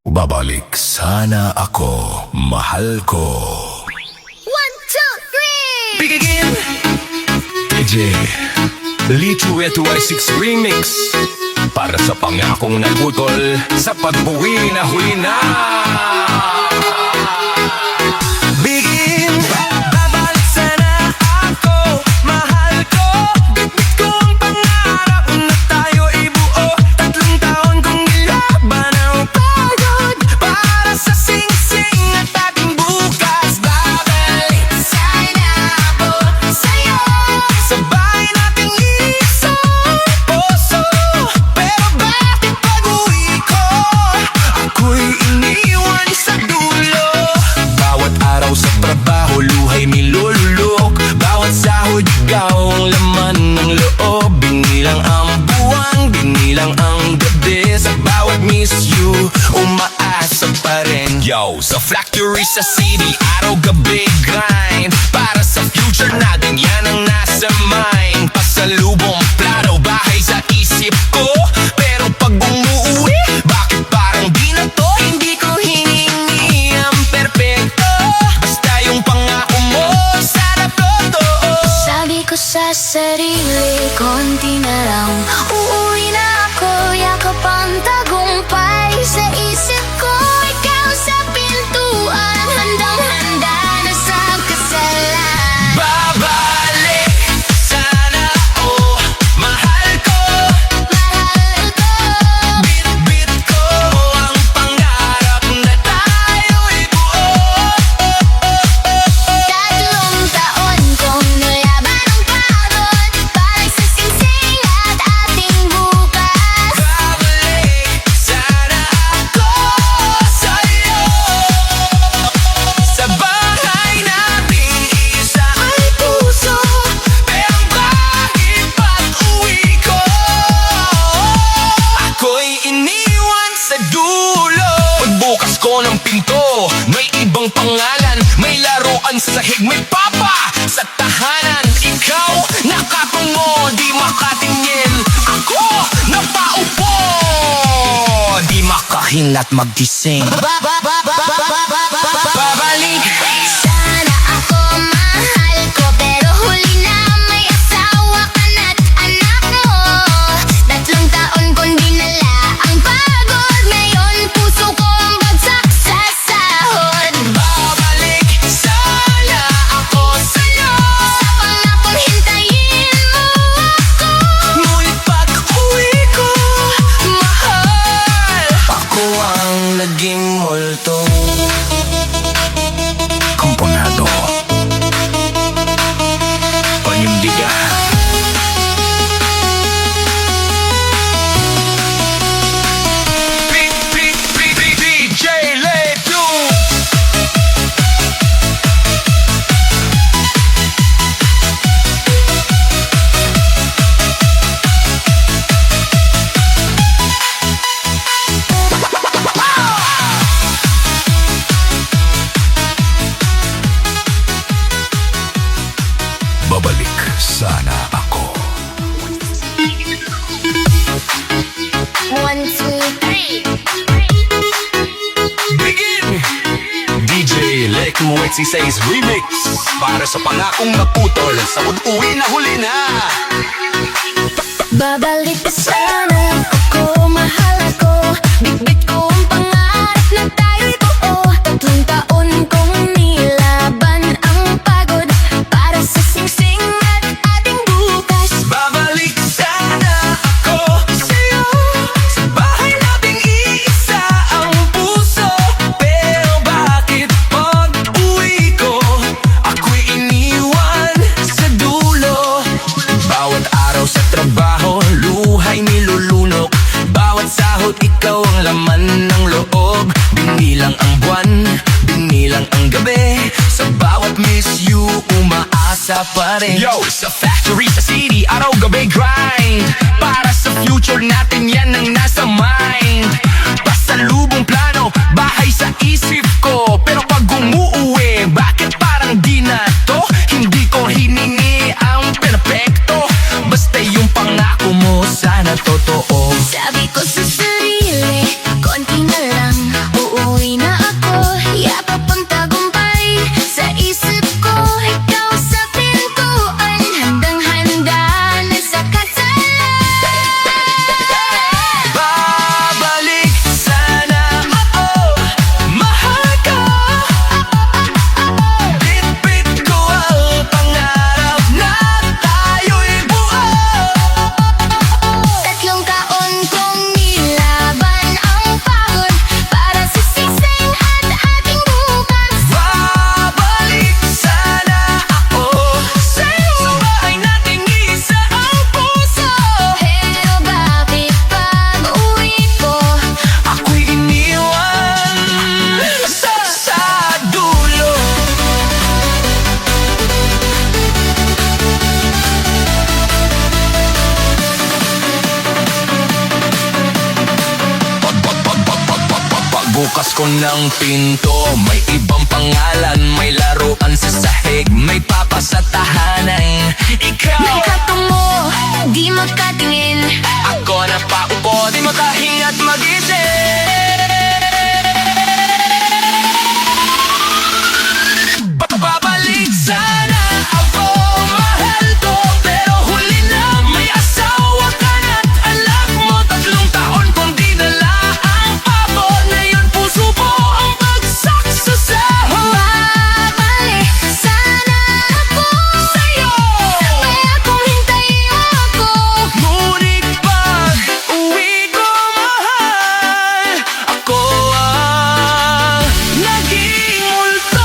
Babalik sana ako, mahal ko. 1, 2, 3. Begin! DJ Lichu Y6 Remix, para sa pangakong nagutol sa pagbuwi na huli na. Begin! Babalik sana ako, mahal ko. Bitbit ko ang pangarap na tayo ibuo. 3 taon kong nilaban ang pagod para sa sing-sing at ating bukas. Babalik sana ako sa'yo, sabay nating isang puso. Pero bakit pag-uwi ko, ako'y iniwan sa dulo? Bawat araw sa trabaho, luhay nilululok. Bawat sahod, ikaw ang laman ng loob. Binilang ang buwan, binilang ang gabi. Sa bawat miss you, umaasa pa rin. Yo, sa factory, sa city, araw-gabi grind. Para sa future natin, yan ang nasa mind. Pasalubong plano, bahay sa isip ko. Pero pag umuwi, bakit parang di na to? Hindi ko hiningi ang perpekto, basta yung pangako mo, sana totoo. Sabi ko sa sarili, konti na lang uuwi na ako, yakap ang tagumpay. Sa isip ko, ikaw sa pintuan, handang-handa na sa kasalan. Babalik sana ako, mahal ko. Mahal ko, Bit-bit ko ang pangarap na tayo'y buo. 3 taon kong nilaban ang pagod para sa singsing at ating bukas. Babalik sana ako sa'yo, sa bahay nating isa ay puso. Pero bakit pag-uwi ko, ako'y iniwan sa dulo? Pagbukas ko ng pinto, may ibang pangalan. May laruan sa sahig, may papa sa tahanan. Ikaw nakatungo, di makatingin. Ako napaupo, di makahinat maggising. Babalik Sana ako mahal ko, pero huli na may asawa ka na't anak mo. 3 taon kong dinala ang pagod, ngayon puso ko ang bagsak sa sahod. Babalik sana ako sa'yo, Sa pangakong hintayin mo ako, ngunit pag-uwi ko, mahal, ako ang naging multo. Komponado, panindigan. DJ Letu. Babalik sana ako. 1, 2, 3. Begin! DJ Lek Muetsi Says Remix, para sa pangakong naputol sa pag-uwi na huli na. Babalik ka sana ako, mahal ako. Bitbit ko ang pangarap na tayo'y buo. 3 taon kong nilaban ang pagod para sa singsing at ating bukas. Babalik sana ako sa'yo, sa bahay nating iisa ang puso. Pero bakit pag-uwi ko, ako'y iniwan sa dulo? Bawat araw sa trabaho, luhay nilulunok. Bawat sahod, ikaw ang laman ng loob. Binilang ang buwan, binilang ang gabi. Sa bawat miss you, umaasa pa rin. Yo, sa factory, sa city, araw-gabi grind. Para sa future natin, yan ang nasa mind. Pasalubong plano, bahay sa isip ko. Pero pag umuuwi, bakit parang di na to? Hindi ko hiningi ang perfecto, basta yung pangako mo, sana totoo. Sabi ko sa sarili, konti na lang Pagbukas ko ng pinto, may ibang pangalan, may laruan sa sahig, may papa sa tahanan. Ikaw, Nagkatungo, di magkatingin. ako na paupo, di makahinga't magising. Babalik sana ako, mahal ko, pero huli na may asawa ka na't anak mo. 3 taon kong dinala ang pabo, ngayon puso mo ang bagsak sa sahod. Babalik sana ako Sa'yo, kaya kung hintayin mo ako. ngunit pag uwi ko, mahal, ako ang naging multo.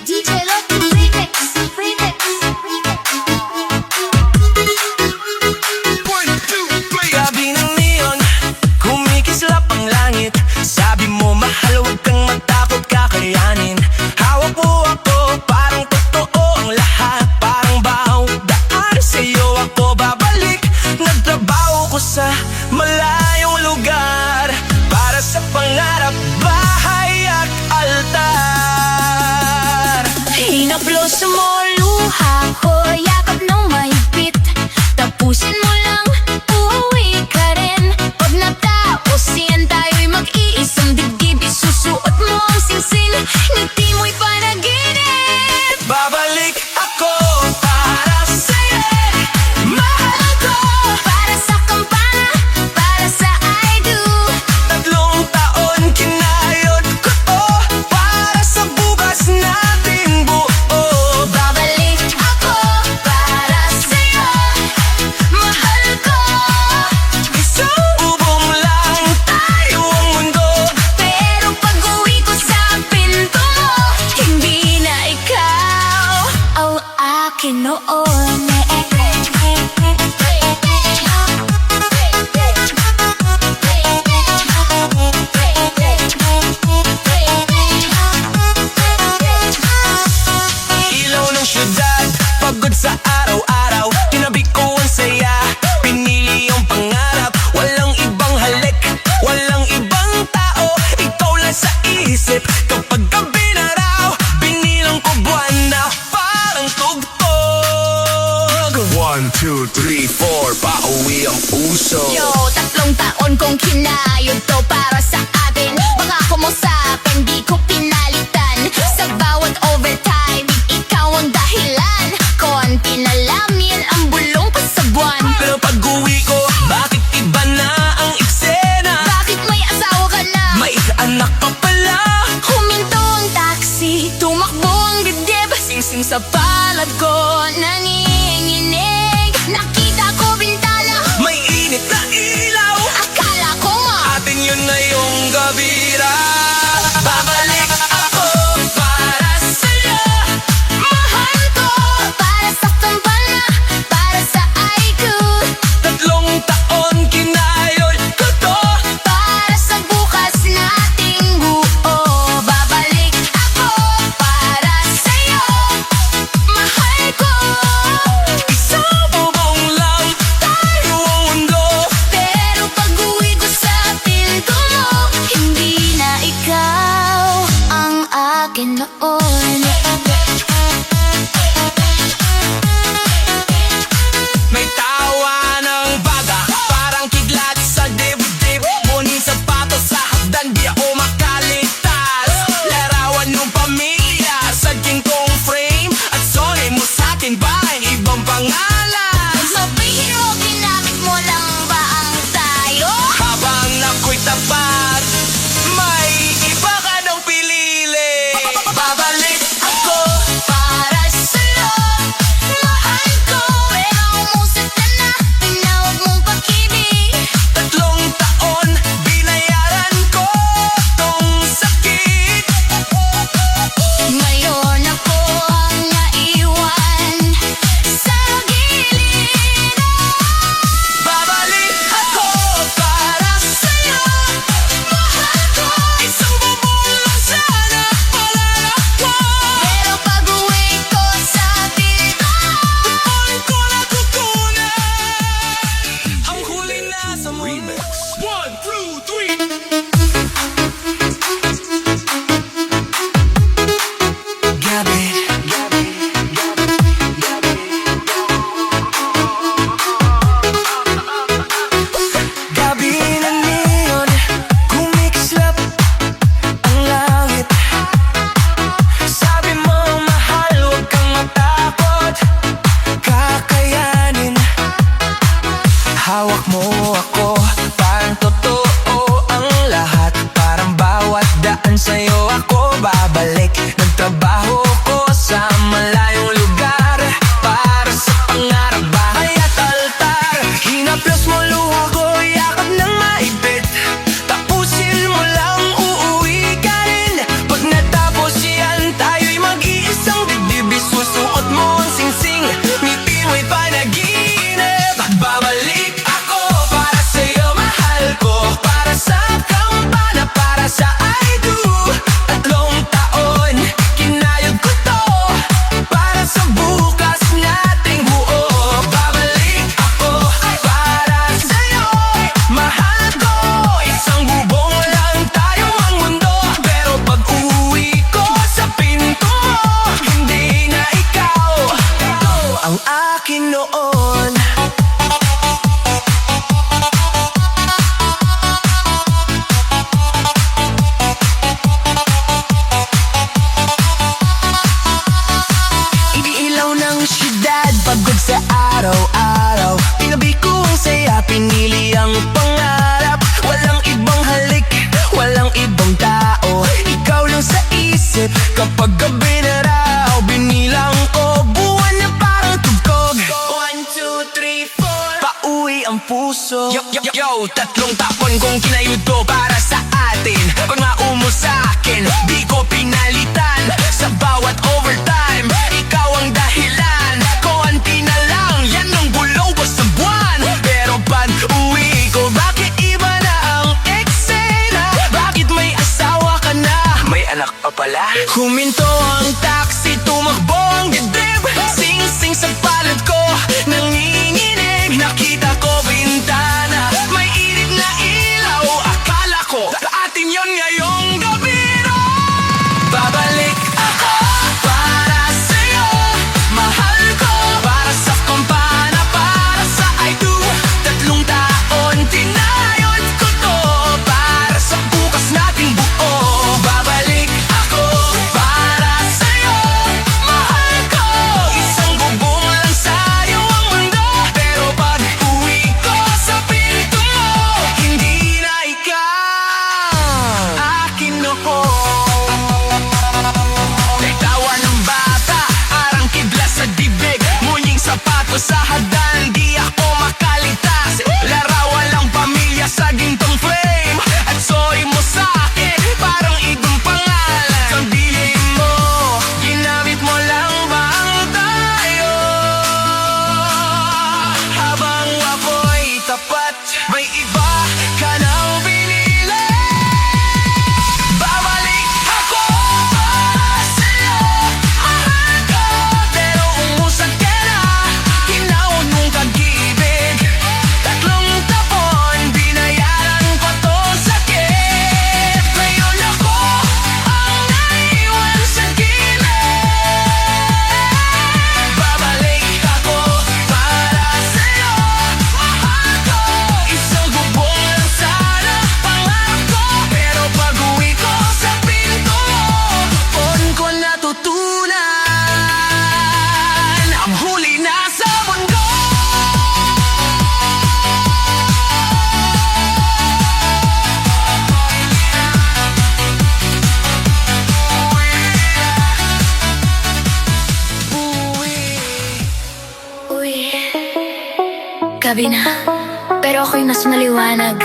DJ Loki Remix, Remix. Gabi ng neon, kumikislap ang langit. Sabi mo mahal, huwag kang matakot, kakayanin. Hawak mo ako, parang totoo ang lahat. Parang bahaw, daan sa'yo ako babalik. Nagtrabaho ko sa malayong lugar, para sa pangarap, bahay at altar. Hinaplos mo luha ko, yakap ng mahigpit. Tapusin mo lang, uuwi ka rin. Pag natapos yan, tayo'y mag-iisang dibdib. Isusuot mo ang singsing, ngiti mo'y panaginip. Babalik ako para sa'yo, mahal ko. Para sa kampana, para sa I do. 3 taon kinayod ko to, para sa bukas nating buo. Babalik ako para sa'yo, mahal ko. Isang bubong lang tayo ang mundo. Pero pag-uwi ko sa pinto mo, hindi na ikaw ang akin noon. Ilaw ng syudad, pagod sa araw-araw, tinabi ko ang saya, pinili yung pangarap. Walang ibang halik, walang ibang tao, ikaw lang sa isip. Kapag gabi na raw, binilang ko buwan na parang tugtog. 1, 2, 3, 4, pauwi ang puso. Yo, 3 taon kong kinayod to para sa atin. Baka kumusapin, di ko pinalitan. Sa bawat overtime, ikaw ang dahilan. Konti na lang yan ang bulong pa sa buwan. Pero pag-uwi ko, bakit iba na ang eksena? Bakit may asawa ka na? May anak ka pala. Huminto ang taxi, tumakbo ang dibdib. Singsing sa palad ko, nanginginig. Nakita ko bintana, May init na ilaw, akala ko nga atin yun na yung gabira. Babalik ako para sa'yo, mahal ko. Para sa kampana, para sa I do. 3 taon kinayod ko to, Para sa bukas nating buo. Babalik ako para sa'yo, mahal ko. isang bubong lang tayo ang mundo. Pero pag-uwi ko sa pinto mo, hindi na ikaw ang akin noon. May tawa ng baga, parang kidlat sa dibdib. Muning sapatos sa hagdan, di ako makaligtas. Larawan ng pamilya, saging kong frame. At sorry mo sa'kin ba ay ibang pangalan? Mabihiro, ginamit mo lang ba ang tayo? Habang ako'y tapat, may iba ka ng pinili. Babalik ako babalik. Nagtrabaho ko sa malayong lugar para sa pangarap, bahay at altar. Hinaplos mo luha ko, yakap ng maibit. Tapusin mo lang, uuwi ka rin. Pag natapos yan, tayo'y mag-iisang dibdib. Isusuot mo ang singsing, ngiti mo'y panaginip. Babalik ako para sa'yo, mahal ko. Para sa kampana, para sa I do. 3 taon, kinayod ko to. Para sa bukas nating buo. Babalik ako para sa'yo, mahal ko. Isang bubong lang tayo ang mundo. Pero pag uwi ko sa pinto mo, hindi na ikaw ang akin noon. Iniilaw ng syudad, pagod sa araw-araw. Tinabi ko ang saya, pinili ang pangarap. Walang ibang halik, walang ibang tao. Ikaw lang sa isip kapag gabi na raw. Binilang ko buwan na parang tugtog. 1, 2, 3, 4. Pauwi ang puso. Yo, 3 taon kong kinayod to para sa atin. Pag maumo sa'kin, di ko pinalitan. Sa bawat overtime, ikaw ang dahilan. Konti na lang, yan ang gulaw ko sa buwan. Pero pag uwi ko, bakit iba na ang eksena? Bakit may asawa ka na? May anak pa pala? Huminto ang taxi, tumakbo ang dibdib. Sing-sing sa palad ko, nanginginig. Nakita ko bintana, may init na ilaw. Akala ko, atin yon ngayong gabi na. Babalik ako para sa'yo, mahal ko. Para sa kampana, para sa I do. 3 taon, tinayod ko to. Para sa bukas nating buo. Babalik ako para sa'yo, mahal ko. Isang bubong lang sa'yo ang mundo. Pero pag uwi ko sa pinto mo, hindi na ikaw akin noon. Nagtawa ng bata, arang kidlat sa dibig. Munying sapatos sa hadan, di ako makalitas. Larawan lang pamilya sa gintong frame. At sorry mo sa'kin, parang ibang pangalan. Sabihin mo, ginamit mo lang ba ang tayo? Habang ako'y tapat, may iba ka nang pinili. Babalik ako para sa'yo, mahal ko. Pero umusad ka na, kinahon mong pag-ibig. 3 taon, binayaran ko tong sakit. Ngayon ako ang naiwan sa gilid. Babalik ako para sa'yo, mahal ko. Isang bubong lang sana pangarap ko. Pero pag uwi ko sa pinto mo, doon ko natutunan ang huli na sa mundo. Uy, gabi na, pero ako'y nasa maliwanag.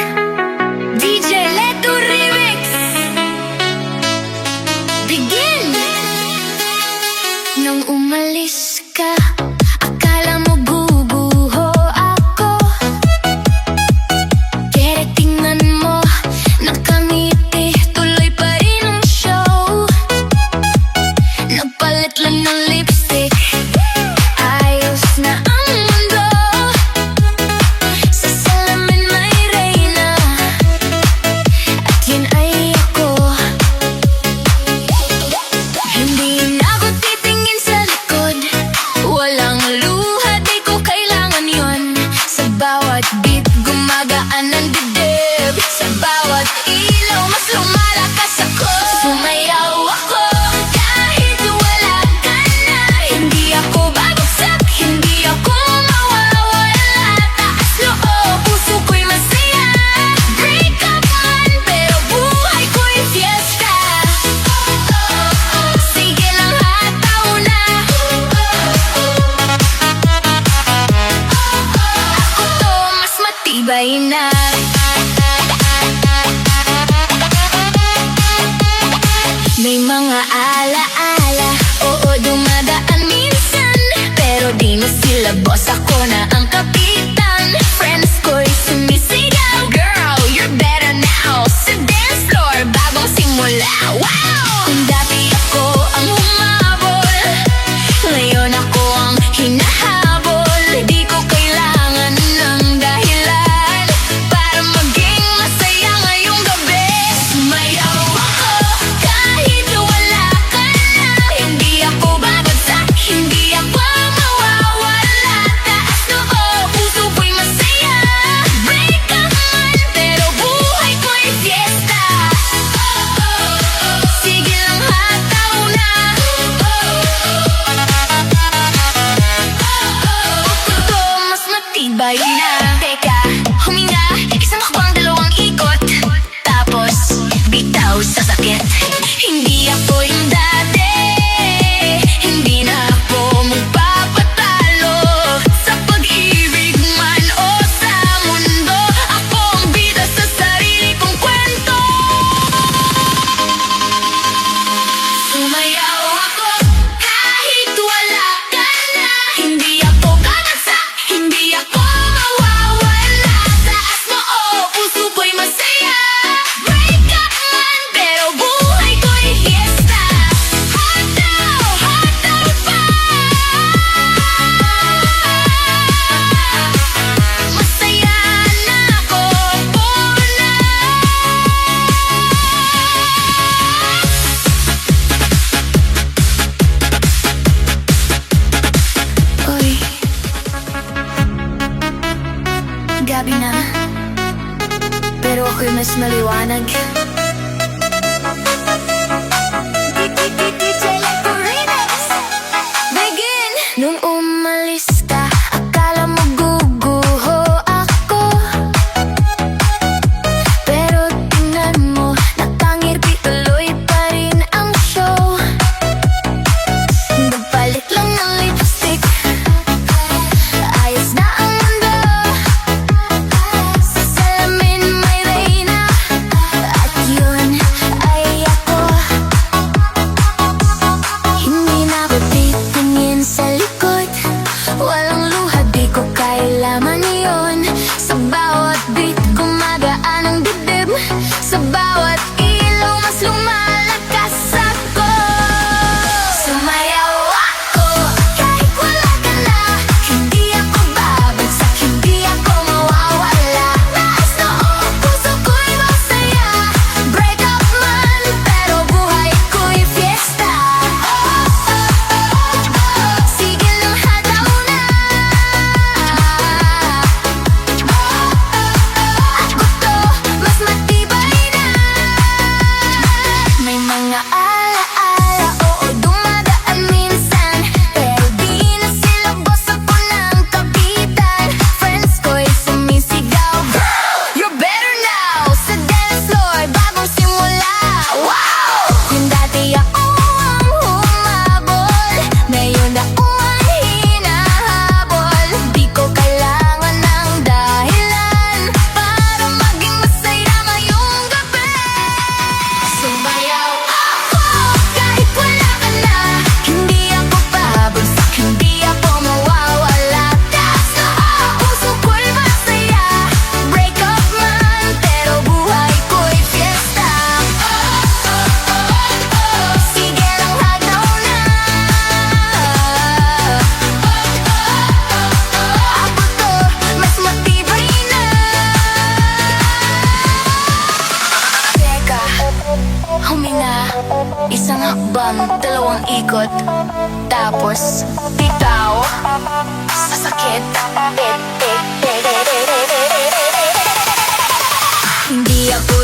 DJ Leto Remix. Begin! Nung umalis ka, akala mo guguho ako. Kaya tingnan mo, nakangiti, tuloy pa rin ang show. Nagpalit lang ng lipstick, ayos na ang mundo. Sa salamin may reyna, May mga alaala, oo dumadaan minsan, pero di na sila boss, ako na ang kapitan. Friends ko'y sumisigaw, girl, you're better now. Sa dance floor, bagong simula, wow! Kung dati ako ang humabol, ngayon ako ang hinahabol. Di ko kailangan ng dahilan para maging masaya ngayong gabi. Sumayaw ako kahit wala ka na. Hindi ako babagsak, hindi ako mawawala. Taas noo, puso ko'y masaya. Break up man, pero buhay ko'y fiesta. Sige lang hataw na. Ito mas matibay na. Teka, huminga, isang hakbang, dalawang ikot, tapos bitaw sa sakit. Hindi ako yung dati, hindi na ako magpapatalo. Sa pag-ibig man o sa mundo, ako ang bida sa sarili kong kwento. Sumayaw ako kahit wala ka na. Hindi ako babagsak, hindi ako mawawala. Taas mo o puso ko'y masaya. Break up man, pero buhay ko'y fiesta. Hataw pa. Masaya na ako muna. Uy, gabi na, pero ako'y mas maliwanag. Begin! Nung umalis ka, akala mo guguho ako, pero tingnan mo, nakangirpi, tuloy pa rin ang show. Nagpalit lang ng lipstick, ayos na ang mundo. Sa salamin may reyna, at yun ay ako. Hindi na ako titingin sa likod, walang luha, di ko kailangan yun. Sa bawat beat, gumagaan ang dibdib, sa bawat ilaw, mas lumalakas ako. Sumayaw ako kahit wala ka na. Hindi ako babagsak, hindi ako mawawala. Taas noo, puso ko'y masaya. Break up man, pero buhay ko'y fiesta. Sige lang hataw na. At gusto, mas matibay na. May mga alaala, oo dumadaan minsan, pero di na sila boss, ako na ang kapitan. Friends ko'y sumisigaw, girl, you're better now. Sa dance floor, bagong simula, wow! Yung dati ako ang humabol, ngayon ako ang hinahabol. Di ko kailangan ng dahilan para maging masaya ngayong gabi. Sumayaw ako kahit wala ka na. Hindi ako babagsak, hindi ako mawawala. Taas noo, puso ko'y masaya. Break up man, pero buhay ko'y fiesta. Sige lang hataw na. Ako to, mas matibay na. Teka, huminga, isang hakbang, dalawang ikot, tapos bitaw sa sakit. Hindi ako